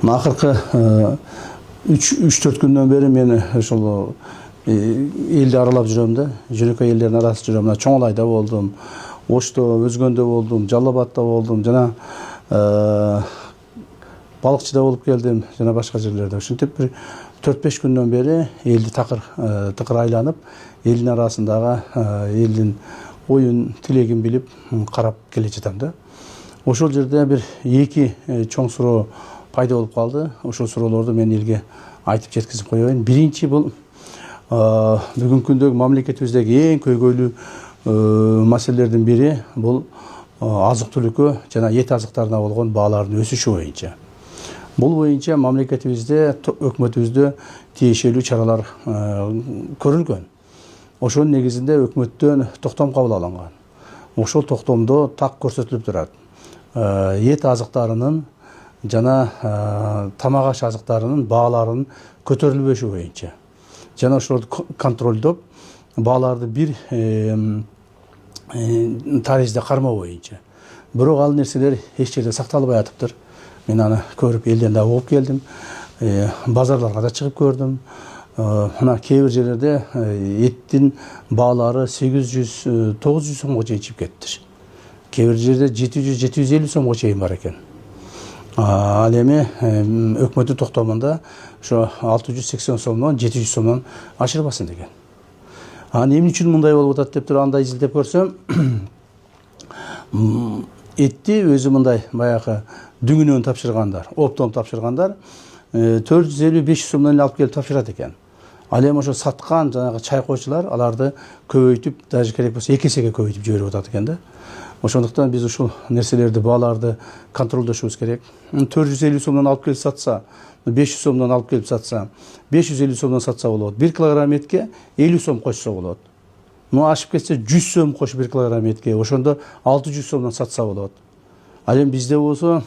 Акыркы 3-4 күндөн бери мен ошол элди аралап жүрөм да, жөнөкөй элдердин арасында жүрөм. Мына Чоң Алайда болдум, Ошто, Өзгөндө болдум, Жалал Абадта болдум, жана Балыкчыда болуп келдим, жана башка жерлерде. Ушинтип бир 4-5 күндөн бери элди тыкыр айланып, элдин арасындагы элдин оюн, тилегин билип карап келе жатам да. Ошол жерде бир 2 чоң суроо пайда болуп калды. Ошол суроолорду мен элге айтып жеткизип коеюн. Биринчи бул бүгүнкү күндөгү мамлекетибиздеги эң көйгөйлүү маселелердин бири бул азык-түлүккө жана эт азыктарына болгон баалардын өсүшү боюнча. Бул боюнча мамлекетибизде, өкмөтүбүздө тиешелүү чаралар көрүлгөн. Ошонун негизинде өкмөттөн токтом кабыл алынган. Ошол токтомдо так көрсөтүлүп турат. Эт азыктарынын жана тамак аш азыктарынын бааларынын көтөрүлбөшү боюнча. Жана ошолорду контролдоп, бааларды бир таризде кармоо боюнча. Бирок ал нерселер эч жерде сакталбай атыптыр. Мен аны көрүп элден да угуп келдим. Базарларга да чыгып көрдүм. Мына кээ бир жерлерде эттин баалары 800-900 сомго чейин чыгып кетиптир. Кээ бир жерде 700-750 сомго чейин бар экен. Ал эми өкмөттүн токтомунда ошо 680 сомдон 700 сомдон ашырбасын деген. Эмне үчүн мындай болуп атат деп туруп андай изилдеп көрсөм, этти өзү мындай баягы дүңүнөн тапшыргандар, оптом тапшыргандар 450-500 сомдон алып келип тапшырат экен. Ал эми ошо саткан жанагы чайкоочулар аларды көбөйтүп, даже керек болсо 2 эсеге көбөйтүп жиберип атат экен да. Ошондуктан биз ушул нерселерди, бааларды контролдошубуз керек. 450 сомдон алып келип сатса, 500 сомдон алып келип сатса, 550 сомдон сатса болот. 1 килограмм этке 50 сом кошсо болот. Ашып кетсе 100 сом кош 1 килограмм этке, ошондо 600 сомдон сатса болот. Ал эми бизде болсо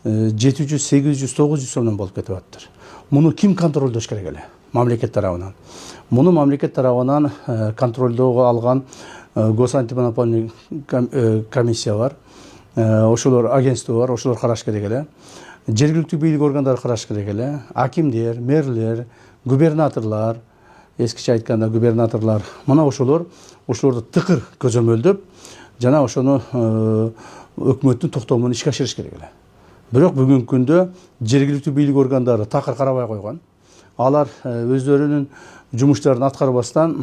700, 800, 900 сомдон болуп кетип атыптыр. Муну ким контролдош керек эле? Мамлекет тарабынан. Муну мамлекет тарабынан контролдоого алган госантимонопольный комиссия бар. Ошолор агентство бар, ошолор караш керек эле. Жергиликтүү бийлик органдары караш керек эле. Акимдер, мэрлер, губернаторлор, эскиче айтканда губернаторлор, мына ошолорду тыкыр көзөмөлдөп, жана ошону өкмөттүн токтомун ишке ашырыш керек эле. Бирок бүгүнкү күндө жергиликтүү бийлик органдары такыр карабай койгон. Алар өздөрүнүн жумуштарын аткарбастан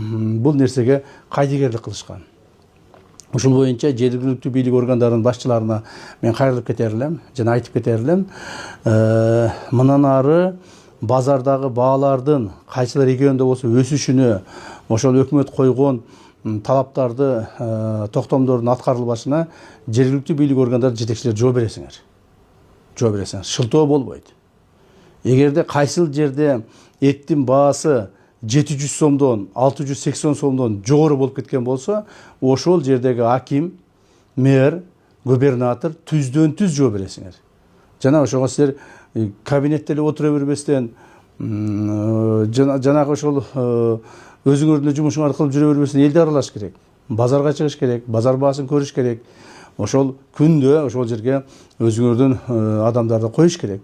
бул нерсеге кайдыгерлик кылышкан. Ушул боюнча жергиликтүү бийлик органдарынын башчыларына мен кайрылып кетер элем, жана айтып кетер элем. Мындан ары базардагы баалардын кайсылар региондо болсо өсүшүнө, ошол өкмөт койгон талаптарды, токтомдордун аткарылбашына жергиликтүү бийлик органдары жетекчилер жооп бересиңер. Жооп бересиңер. Шылтоо болбойт. Эгерде кайсыл жерде эттин баасы 700 сомдон, 680 сомдон жогору болуп кеткен болсо, ошол жердеги аким, мэр, губернатор түздөн-түз жооп бересиңер. Жана ошого силер кабинетте эле отура бербестен, жанагы ошол өзүңөрдүн жумушуңарды кылып жүрө бербестен элди аралаш керек. Базарга чыгыш керек, базар баасын көрүш керек. Ошол күндө ошол жерге өзүңөрдүн адамдарды коюш керек.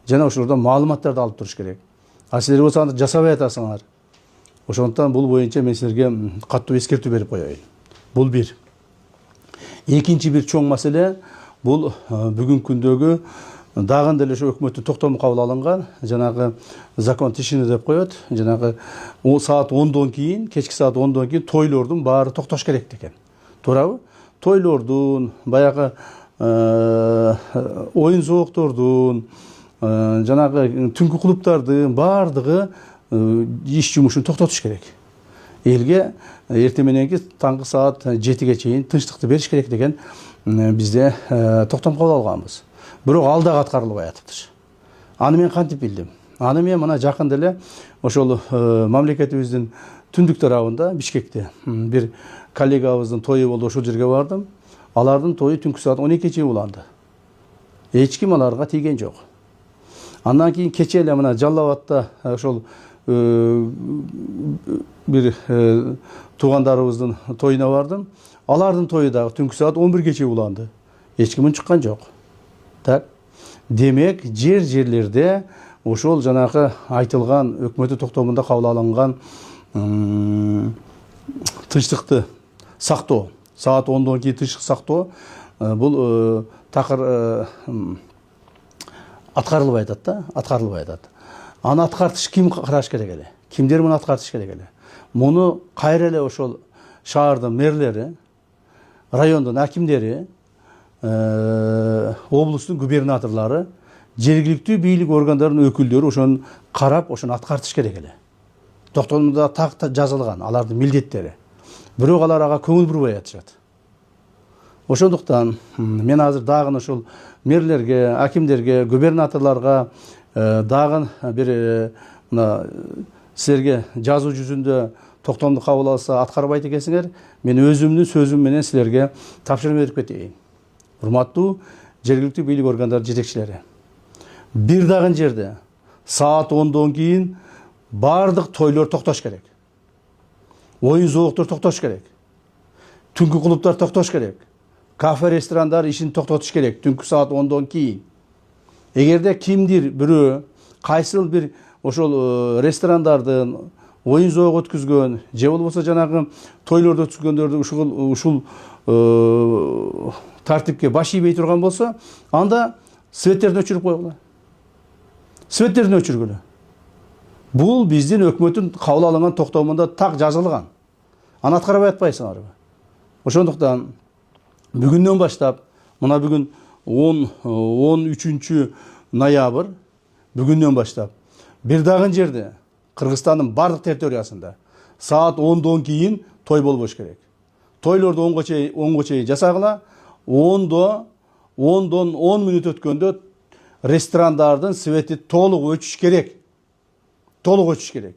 Жана ошолордон маалыматтарды алып туруш керек. А силер болсо аны жасабай атасыңар. Ошондуктан бул боюнча мен силерге каттуу эскертүү берип коеюн. Бул бир. Экинчи бир чоң маселе бул бүгүнкү күндөгү дагы деле ошо өкмөттүн токтому кабыл алынган, жанагы закон тишина деп коет. Жанагы саат 10дон кийин, кечки саат 10дон кийин тойлордун баары токтош керек экен. Туурабы? Тойлордун, баягы оюн зооктордун, жанагы түнкү клубтардын баардыгы иш жумушун токтотуш керек. Элге эртең мененки таңкы саат 7ге чейин тынчтыкты бериш керек деген бизде токтом кабыл алганбыз. Бирок ал дагы аткарылбай атыптыр. Аны мен кантип билдим? Аны мен мына жакында эле ошол мамлекетибиздин түндүк тарабында, Бишкекте бир коллегабыздын тою болду, ошол жерге бардым. Алардын тою түнкү саат 12ге чейин уланды. Эч ким аларга тийген жок. Андан кийин кече эле мына Жалал Абадта ошол бир туугандарыбыздын тоюна бардым. Алардын тою дагы түнкү саат 11ге чейин уланды. Эч ким чыккан жок. Так. Демек, жерлерде ошол жанагы айтылган өкмөттүн токтомунда кабыл алынган тынчтыкты сактоо, саат 10-дон кийин тынчтык сактоо бул такыр аткарылбай атат да, аткарылбай атат. Аны аткартыш ким караш керек эле? Кимдер муну аткартыш керек эле? Муну кайра эле ошол шаардын мэрлери, райондун акимдери, облустун губернаторлору, жергиликтүү бийлик органдарынын өкүлдөрү ошону карап, ошону аткартыш керек эле. Токтомдо так жазылган алардын милдеттери. Бирок алар ага көңүл бурбай атышат. Ошондуктан мен азыр дагы ошол мэрлерге, акимдерге, губернаторлорго дагы бир мына силерге жазуу жүзүндө токтомду кабыл алса аткарбайт экенсиңер, мен өзүмдүн сөзүм менен силерге тапшырма берип кетейин. Урматтуу жергиликтүү бийлик органдары жетекчилери. Бир дагы жерде саат 10-дон кийин бардык тойлор токтош керек. Оюн зооктор токтош керек. Түнкү клубдар токтош керек. Кафе, ресторандар ишин токтотуш керек түнкү саат 10-дон кийин. Эгерде кимдир бирөө кайсыл бир ошол ресторандардын оюн зоог өткүзгөн же болбосо жанагы тойлорду өткүзгөндөрдү ушул тартипке баш ийбей турган болсо, анда светтерди өчүрүп койгула. Светтерди өчүргүлө. Бул биздин өкмөттүн кабыл алынган токтомунда так жазылган. Аны аткарбай атпайсыңарбы? Ошондуктан бүгүндөн баштап, мына бүгүн 13 ноябрь, бүгүндөн баштап бир дагы жерде Кыргызстандын бардык территориясында саат 10-дон кийин той болбош керек. Тойлорду 10го чейин жасагыла. 10-дон 10 мүнөт өткөндө ресторандардын свети толук өчүш керек. Толук өчүш керек.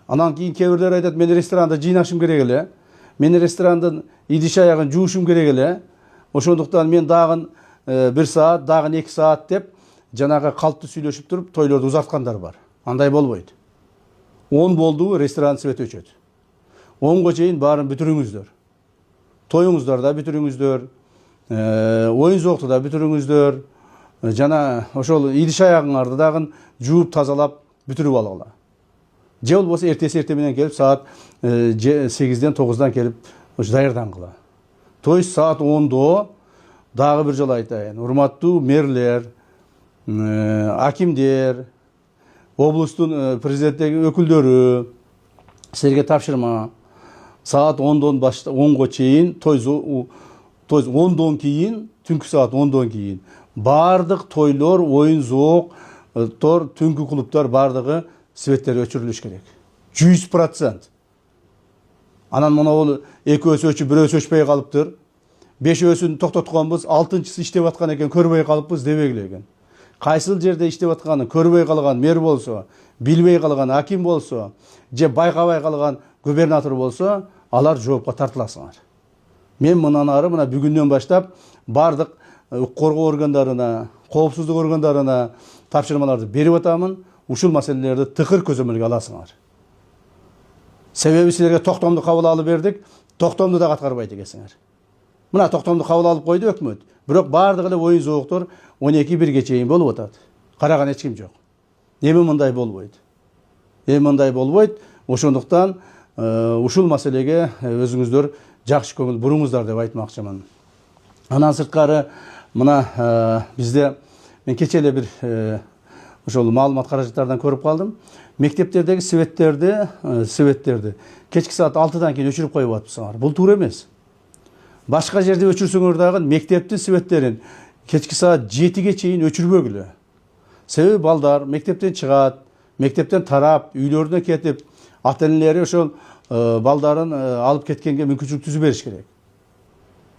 Анан кийин кээ бирлер айтат, мен ресторанда жыйнашым керек эле. Мен ресторандын идиш аягын жуушум керек эле. Ошондуктан мен дагы 1 саат, дагы 2 саат деп жанагы калпты сүйлөшүп туруп тойлорду узарткандар бар. Андай болбойт. 10 болду, ресторан свети өчөт. 10го чейин баарын бүтүрүңүздөр. Тоюңуздар да бүтүрүңүздөр, оюн зоокту да бүтүрүңүздөр, жана ошол идиш аягыңарды дагы жууп тазалап бүтүрүп алгыла. Же болбосо эртеси менен келип саат 8-ден 9-дан келип даярдангыла. То есть саат 10-до дагы бир жолу айтайын. Урматтуу мэрлер, акимдер, облустун президенттеги өкүлдөрү, силерге тапшырма. Саат 10-дон баштап 10го чейин той 10-дон кийин, түнкү саат 10-дон кийин бардык тойлор, оюн зоогтор, түнкү клубдар бардыгы светтер өчүрүлүш керек. 100%. Анан мына бул экөөсү өчүп, бирөөсү өчпөй калыптыр. 5өөсүн токтотконбуз, 6-ынчысы иштеп аткан экен, көрбөй калыппыз дебегиле экен. Кайсыл жерде иштеп атканын көрбөй калган мэр болсо, билбей калган аким болсо, же байкабай калган губернатор болсо, алар жоопко тартыласыңар. Мен мындан ары мына бүгүндөн баштап бардык укук коргоо органдарына, коопсуздук органдарына тапшырмаларды берип атамын. Ушул маселелерди тыкыр көзөмөлгө аласыңар. Себеби силерге токтомду кабыл алып бердик, токтомду да аткарбайт экенсиңер. Мына токтомду кабыл алып койду өкмөт. Бирок бардык эле оюн зоогтор 12-1-ге чейин болуп атат. Караган эч ким жок. Эми мындай болбойт. Ошондуктан ушул маселеге өзүңүздөр жакшы көңүл буруңуздар деп айтмакчымын. Андан сырткары мына бизде мен кече эле бир ошол маалымат каражаттардан көрүп калдым. Мектептердеги светтерди кечки саат 6-дан кийин өчүрүп коюп атпсыңар. Бул туура эмес. Башка жерде өчүрсөңөр дагы мектептин светтерин кечки саат 7-ге чейин өчүрбөгүлө. Себеби балдар мектептен чыгат, мектептен тарап, үйлөрүнө кетип, ата-энелери ошол балдарын алып кеткенге мүмкүнчүлүк түзүп бериш керек.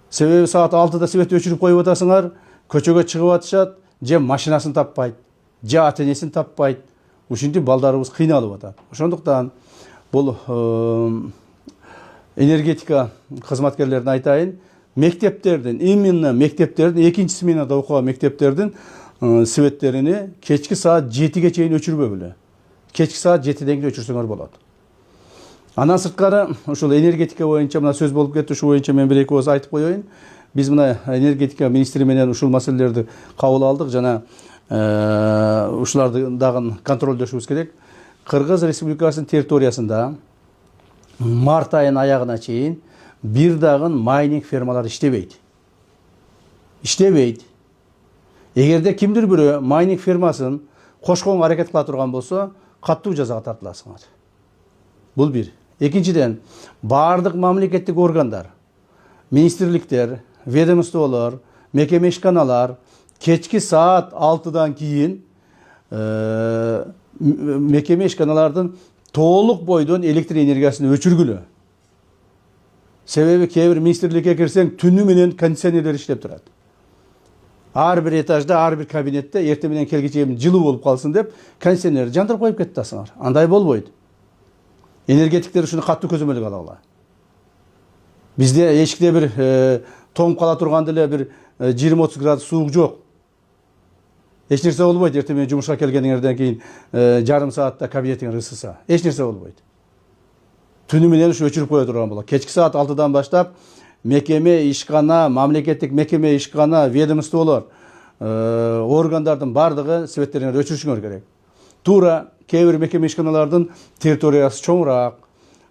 Себеби саат 6-да светти өчүрүп коюп атасыңар, көчөгө чыгып атышат, же машинасын таппайт, же ата-энесин таппайт. Ушинтип балдарыбыз кыйналып атат. Ошондуктан бул энергетика кызматкерлерине айтайын, мектептердин, именно мектептердин, экинчи сменада окуган мектептердин светтерини кечки саат 7-ге чейин өчүрбөгүлө. Кечки саат 7-ден кийин өчүрсөңөр болот. Андан сырткары ушул энергетика боюнча мына сөз болуп кетти, ушу боюнча мен бир эки ооз айтып коеюн. Биз мына энергетика министри менен ушул маселелерди кабыл алдык жана ушуларды дагы контролдошубуз керек. Кыргыз Республикасынын территориясында март айынын аягына чейин бир дагы майнинг фермалары иштебейт. Эгерде кимдир бирөө майнинг фермасын кошконго аракет кыла турган болсо, каттуу жазага тартыласыңар. Бул бир. Экинчиден, бардык мамлекеттик органдар, министрликтер, ведомстволор, мекеме ишканалар кечки саат 6-дан кийин мекеме ишканалардын толук бойдон электр энергиясын өчүргүлө. Себеби кээ бир министрликке кирсең түнү менен кондиционерлер иштеп турат. Ар бир этажда, ар бир кабинетте эртең менен келгиче жылуу болуп калсын деп кондиционер жандырып коюп кетесиңер. Андай болбойт. Энергетиктер ушуну каттуу көзөмөлгө алалы. Бизде эчикте бир тоңуп кала турган деле бир 20-30 градус суук жок. Эч нерсе болбойт. Эртең менен жумушка келгениңерден кийин жарым саатта кабинетиңер ысыса. Эч нерсе болбойт. Түнү менен ушу өчүрүп кое турган болот. Кечки саат 6-дан баштап мекеме ишкана, мамлекеттик мекеме ишкана, ведомстволор, органдардын бардыгы светтериңерди өчүрүшүңөр керек. Туура кээ бир мекеме ишканалардын территориясы чоңураак.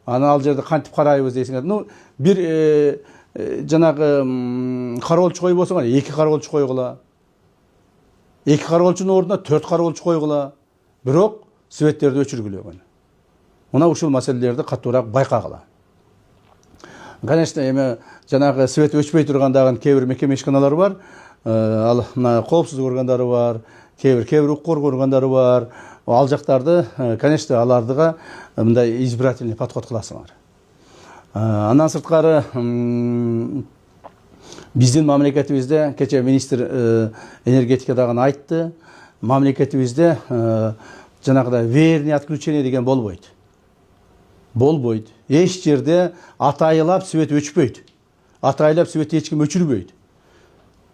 Аны ал жерде кантип карайбыз дейсиңер. Ну, бир жанагы кароолчу коюп болсоңар, 2 кароолчу койгула. 2 кароолчунун ордуна 4 кароолчу койгула. Бирок светтерди өчүргүлөгөн. Мына ушул маселелерди каттуураак байкагыла. Конечно, эми жанагы свет өчпөй турган дагы кээ бир мекеме ишканалар бар. Ал коопсуздук органдары бар, кээ бир укук коргоо органдары бар. Ал жактарды, конечно, алардыга мындай избирательный подход кыласыңар. Андан сырткары биздин мамлекетибизде кече министр энергетика дагы айтты. Мамлекетибизде жанагыдай верный отключение деген болбойт. Эч жерде атайылап свет өчпөйт. Атайылап свет эч ким өчүрбөйт.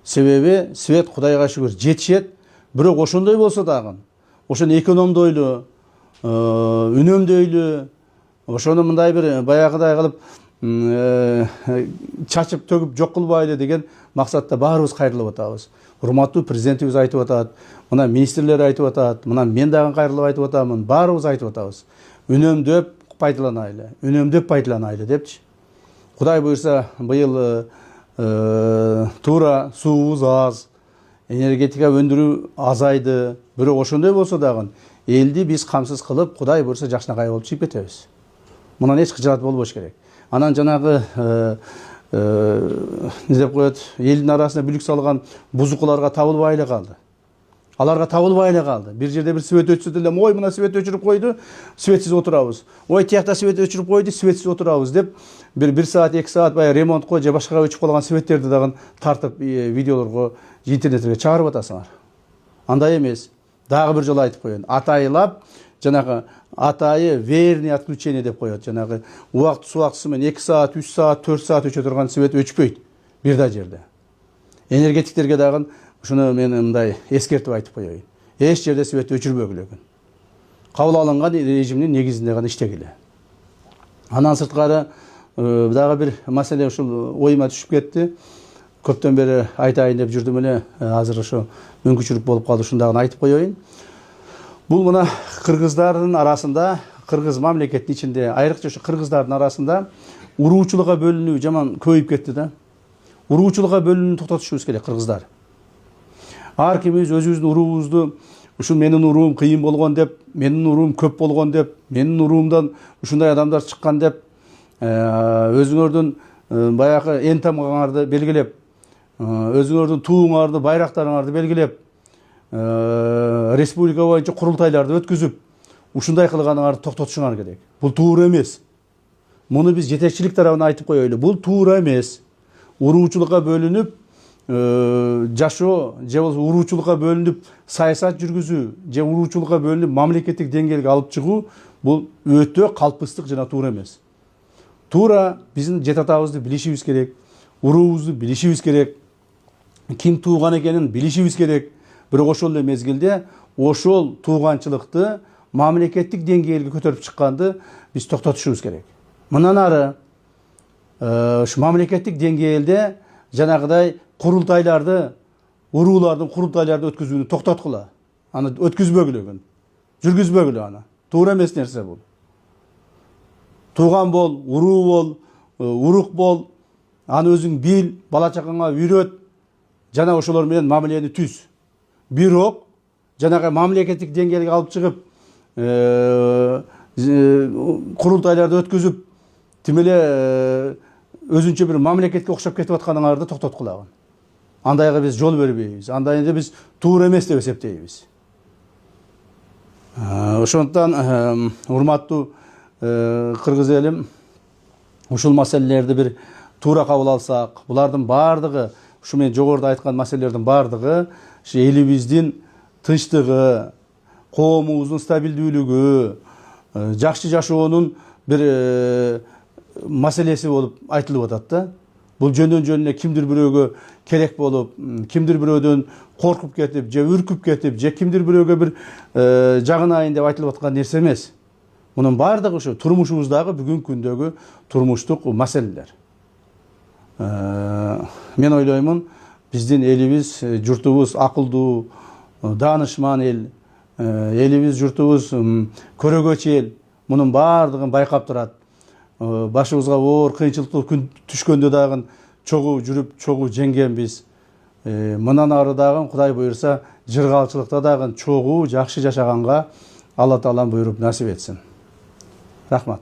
Себеби свет Кудайга шүгүр жетишет. Бирок ошондой болсо дагы, ошону экономдойлу, үнөмдөйлү, ошону мындай бир баягыдай кылып чачып төгүп жок кылбайлы деген максатта баарыбыз кайрылып атабыз. Урматтуу президентибиз айтып атат, мына министрлер айтып атат, мына мен дагы кайрылып айтып атамын, баарыбыз айтып атабыз. Үнөмдөп пайдаланайлы депчи. Кудай буйрса, быйыл туура суубуз аз, энергетика өндүрүү азайды. Бирок ошондой болсо дагы элди биз камсыз кылып, Кудай буйрса жакшынакай болуп чыгып кетебиз. Мындан эч кыжаат болбош керек. Анан жанагы не деп коет, элдин арасына бүлүк салган бузукуларга табылбай калды. Аларга табылбай калды. Бир жерде бир свет өчсө деле, ой мына свет өчүрүп койду, светсиз отурабыз. Ой тиякта свет өчүрүп койду, светсиз отурабыз деп бир саат, 2 саат бая ремонтко же башкага өчүп калган светтерди дагы тартып видеолорго, интернетке чыгарып атасыңар. Андай эмес. Дагы бир жолу айтып коеюн. Атайылап жанагы атайы верный отключение деп коет. Жанагы убакты менен 2 саат, 3 саат, 4 саат өчө турган свет өчпөйт бир да жерде. Энергетиктерге дагы ушуну мен мындай эскертип айтып коеюн. Эч жерде свет өчүрбөгүлөгүн. Кабыл алынган режимдин негизинде гана иштегиле. Андан сырткары дагы бир маселе ушул оюма түшүп кетти. Көптөн бери айтайын деп жүрдүм эле, азыр ошо мүмкүнчүлүк болуп калды, ушундагы айтып коеюн. Бул мына кыргыздардын арасында, кыргыз мамлекеттин ичинде, айрыкча ушу кыргыздардын арасында уруучулукка бөлүнүү жаман көбөйүп кетти да. Уруучулукка бөлүнүүнү токтотушубуз керек кыргыздар. Ар кимибиз өзүбүздүн уруубузду ушул менин уруум кыйын болгон деп, менин уруум көп болгон деп, менин уруумдан ушундай адамдар чыккан деп, өзүңөрдүн баягы эн тамгаңарды белгилеп, өзүңөрдүн тууңарды, байрактарыңарды белгилеп, республика боюнча курултайларды өткүзүп, ушундай кылганыңарды токтотушуңар керек. Бул туура эмес. Муну биз жетекчилик тарабынан айтып коелу. Бул туура эмес. Уруучулукка бөлүнүп, жашоо же болбосо уруучулукка бөлүнүп саясат жүргүзүү же уруучулукка бөлүнүп мамлекеттик деңгээлге алып чыгуу бул өтө калпыстык жана туура эмес. Туура биздин жет атабызды билишибиз керек, уруубузду билишибиз керек, ким тууган экенин билишибиз керек. Бирок ошол эле мезгилде ошол тууганчылыкты мамлекеттик деңгээлге көтөрүп чыкканды биз токтотушубуз керек. Мындан ары ушу мамлекеттик деңгээлде жанагыдай курултайларды, уруулардын курултайларды өткөзүүнү токтоткула. Аны өткүзбөгүлө, жүргүзбөгүлө аны. Туура эмес нерсе бул. Тууган бол, уруу бол, урук бол, аны өзүң бил, бала чакаңа үйрөт, жана ошолор менен мамилени түз. Бирок жанагы мамлекеттик деңгээлге алып чыгып, курултайларды өткөзүп, тимеле өзүнчө бир мамлекетке окшоп кетип атканыңарды токтоткулагын. Андайга биз жол бербейбиз. Андайда биз туура эмес деп эсептейбиз. Ошондуктан урматтуу кыргыз элим, ушул маселелерди бир туура кабыл алсак, булардын баардыгы, ушу мен жогоруда айткан маселелердин баардыгы элибиздин тынчтыгы, коомубуздун стабилдүүлүгү, жакшы жашоонун бир маселеси болуп айтылып атат да. Бул жөндөн жөнүнө кимдир бирөөгө керек болуп, кимдир бирөөдөн коркуп кетип, же үркүп кетип, же кимдир бирөөгө бир жагынайын деп айтылып аткан нерсе эмес. Мунун баардыгы ушу турмушубуздагы бүгүнкү күндөгү турмуштук маселелер. Мен ойлоймун, биздин элибиз, журтубуз акылдуу, даанышман эл, элибиз, журтубуз көрөгөч эл. Мунун баардыгын байкап турат. Башыбызга оор кыйынчылыктуу күн түшкөндө дагы чогуу жүрүп, чогуу жеңгенбиз. Мындан ары дагы Кудай буйрса, жыргалчылыкта дагы чогуу жакшы жашаганга Алла Таалам буйруп насип этсин. Рахмат.